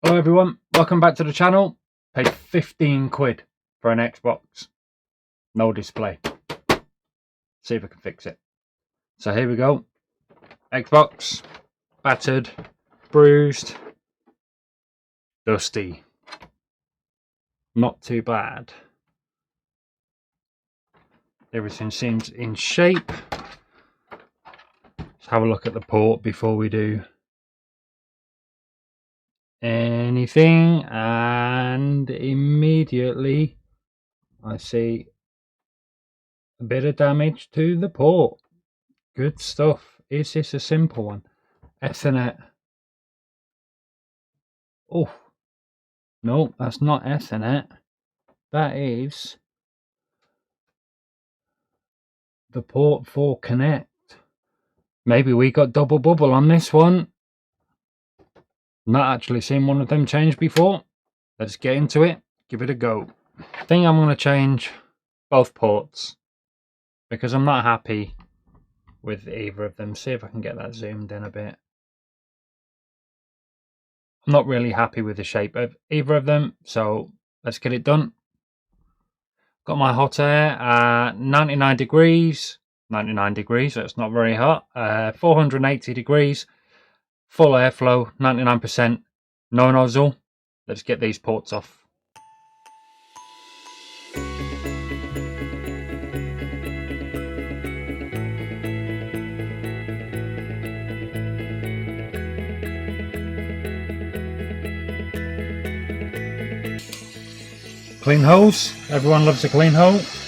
Hello everyone, welcome back to the channel. Paid 15 quid for an Xbox. No display. See if I can fix it. So here we go. Xbox. Battered. Bruised. Dusty. Not too bad. Everything seems in shape. Let's have a look at the port before we do anything, and immediately I see a bit of damage to the port. Good stuff. Is this a simple one? Ethernet. Oh no, that's not Ethernet. That is the port for Connect. Maybe we got double bubble on this one. Not actually seen one of them change before. Let's get into it. Give it a go. I think I'm going to change both ports because I'm not happy with either of them. See if I can get that zoomed in a bit. I'm not really happy with the shape of either of them, so let's get it done. Got my hot air at 99 degrees. 99 degrees, that's not very hot. 480 degrees. Full airflow, 99%. No nozzle. Let's get these ports off. Clean hose. Everyone loves a clean hose.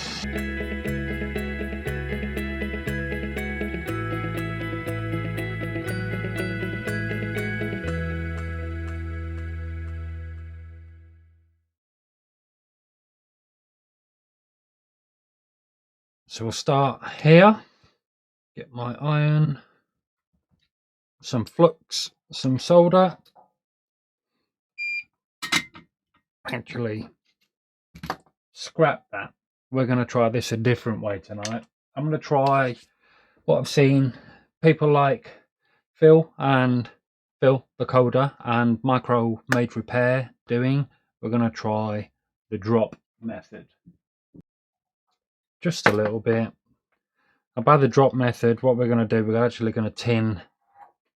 So we'll start here. Get my iron, some flux, some solder. Actually, scrap that. We're going to try this a different way tonight. I'm going to try what I've seen people like Phil the coder and Micro Made Repair doing. We're going to try the drop method. Just a little bit. About the drop method, what we're going to do, we're actually going to tin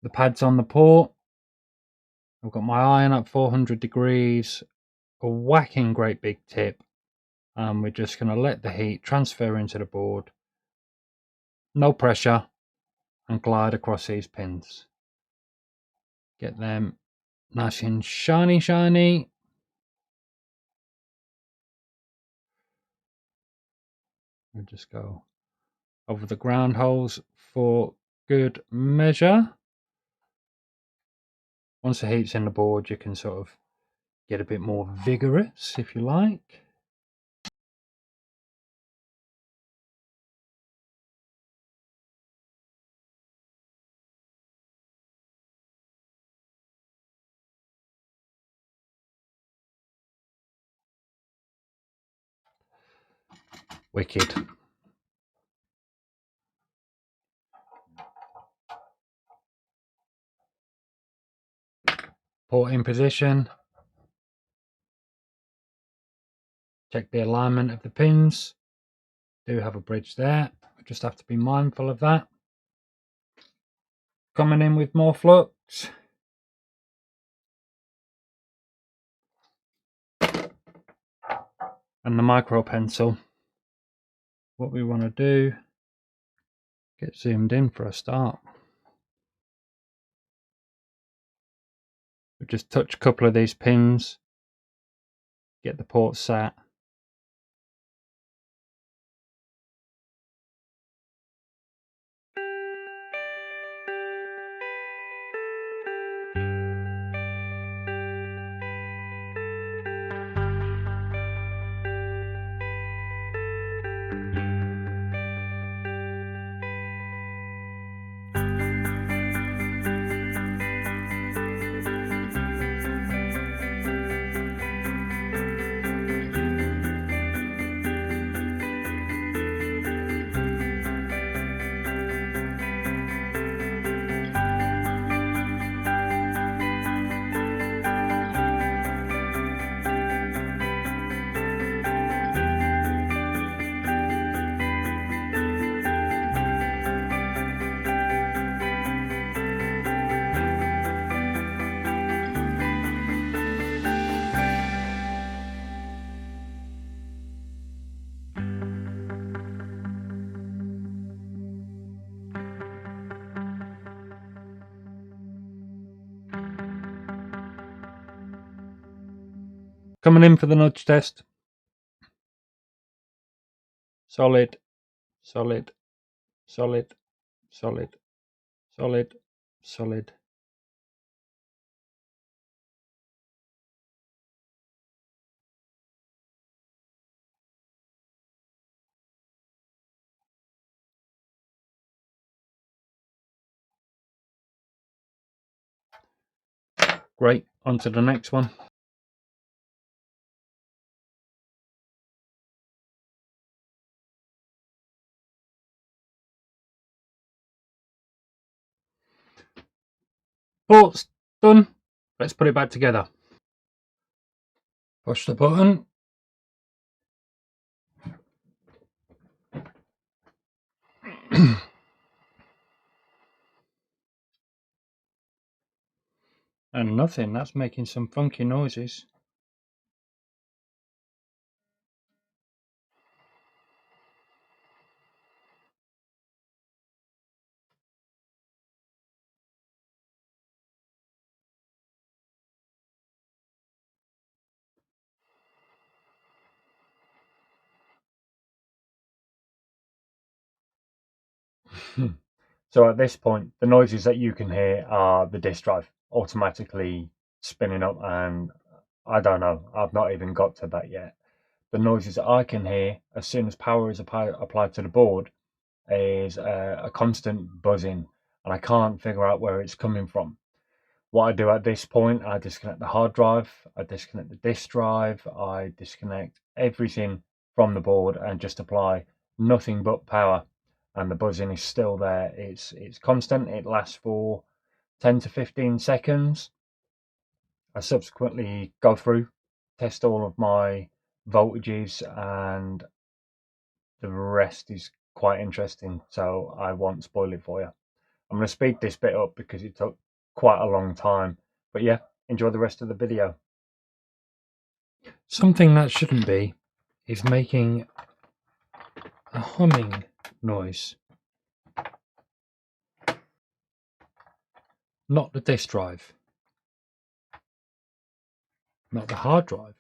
the pads on the port. I've got my iron at 400 degrees, a whacking great big tip, and we're just going to let the heat transfer into the board, no pressure, and glide across these pins. Get them nice and shiny. We'll just go over the ground holes for good measure. Once the heat's in the board, you can sort of get a bit more vigorous if you like. Wicked. Port in position. Check the alignment of the pins. Do have a bridge there. We just have to be mindful of that. Coming in with more flux. And the micro pencil. What we want to do, get zoomed in for a start. We just touch a couple of these pins, get the port sat. Coming in for the nudge test. Solid, solid, solid, solid, solid, solid. Great, on to the next one. Port's done. Let's put it back together. Push the button. And nothing, that's making some funky noises. So at this point, the noises that you can hear are the disk drive automatically spinning up, and I don't know, I've not even got to that yet. The noises that I can hear as soon as power is applied to the board is a constant buzzing, and I can't figure out where it's coming from. What I do at this point, I disconnect the hard drive, I disconnect the disk drive, I disconnect everything from the board and just apply nothing but power, and the buzzing is still there. It's constant. It lasts for 10 to 15 seconds. I subsequently go through, test all of my voltages, and the rest is quite interesting, so I won't spoil it for you. I'm going to speed this bit up because it took quite a long time. But yeah, enjoy the rest of the video. Something that shouldn't be is making a humming noise. Not the disk drive. Not the hard drive.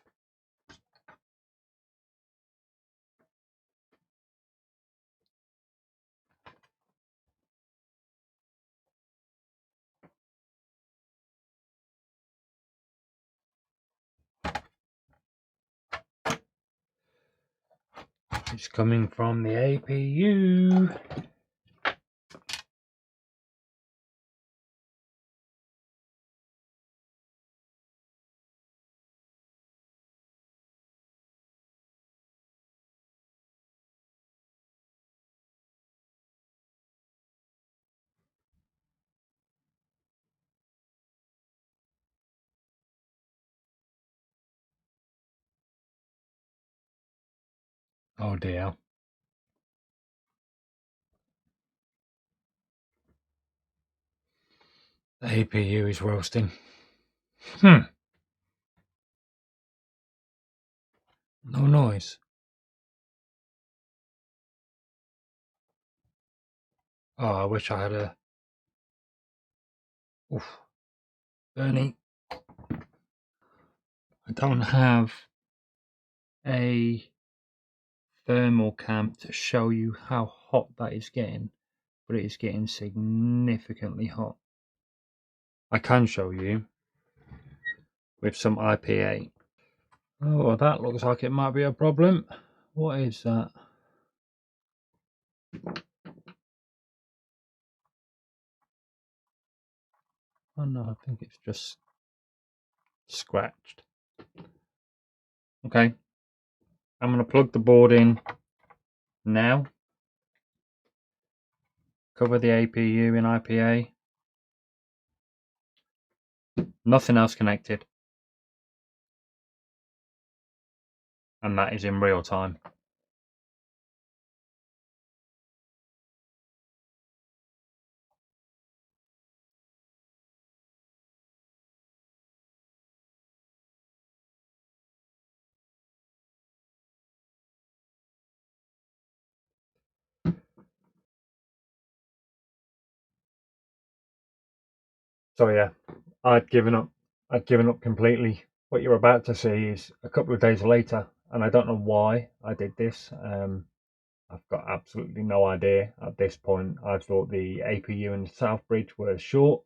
It's coming from the APU. Oh dear. The APU is roasting. No noise. Oh, I wish I had a... Oof. Bernie, I don't have a thermal cam to show you how hot that is getting, but it is getting significantly hot. I can show you with some IPA. Oh, that looks like it might be a problem. What is that? Oh no, I think it's just scratched. Okay, I'm going to plug the board in now. Cover the APU in IPA. Nothing else connected. And that is in real time. So yeah, I'd given up. I'd given up completely. what you're about to see is a couple of days later, and I don't know why I did this. I've got absolutely no idea at this point. I thought the APU and the South Bridge were short,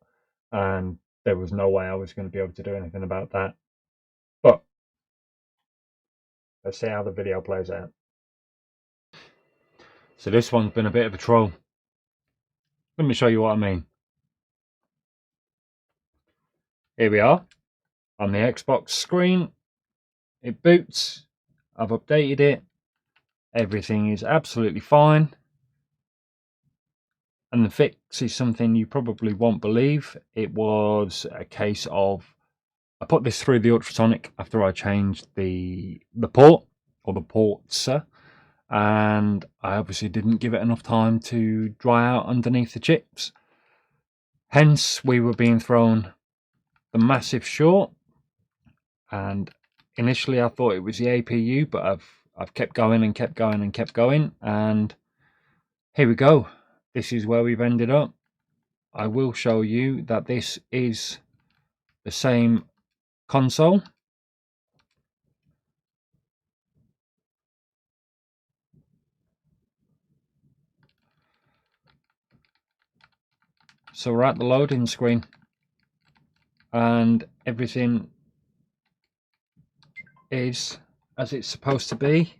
and there was no way I was going to be able to do anything about that. But let's see how the video plays out. So this one's been a bit of a troll. Let me show you what I mean. Here we are on the Xbox screen. It boots. I've updated it. Everything is absolutely fine. And the fix is something you probably won't believe. It was a case of, I put this through the ultrasonic after I changed the port, or the ports, and I obviously didn't give it enough time to dry out underneath the chips. Hence, we were being thrown the massive short. And initially, I thought it was the APU, but I've kept going and kept going and kept going, and here we go. This is where we've ended up. I will show you that this is the same console. So we're at the loading screen, and everything is as it's supposed to be.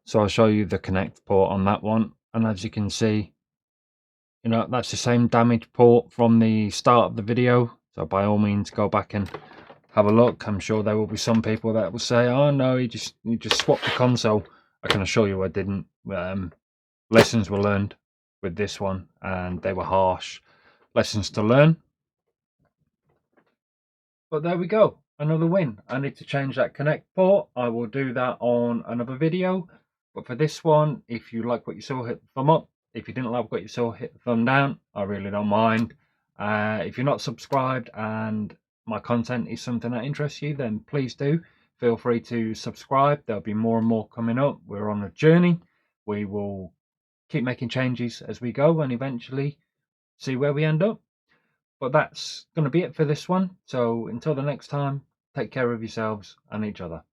So I'll show you the connect port on that one, and as you can see, you know, that's the same damaged port from the start of the video. So by all means, go back and have a look. I'm sure there will be some people that will say, oh no, you just swapped the console. I can assure you I didn't. Lessons were learned with this one, and they were harsh lessons to learn. But there we go, another win. I need to change that connect port. I will do that on another video. But for this one, if you like what you saw, hit the thumb up. If you didn't like what you saw, hit the thumb down. I really don't mind. If you're not subscribed and my content is something that interests you, then please do feel free to subscribe. There'll be more and more coming up. We're on a journey. We will keep making changes as we go and eventually see where we end up. But that's going to be it for this one. So until the next time, take care of yourselves and each other.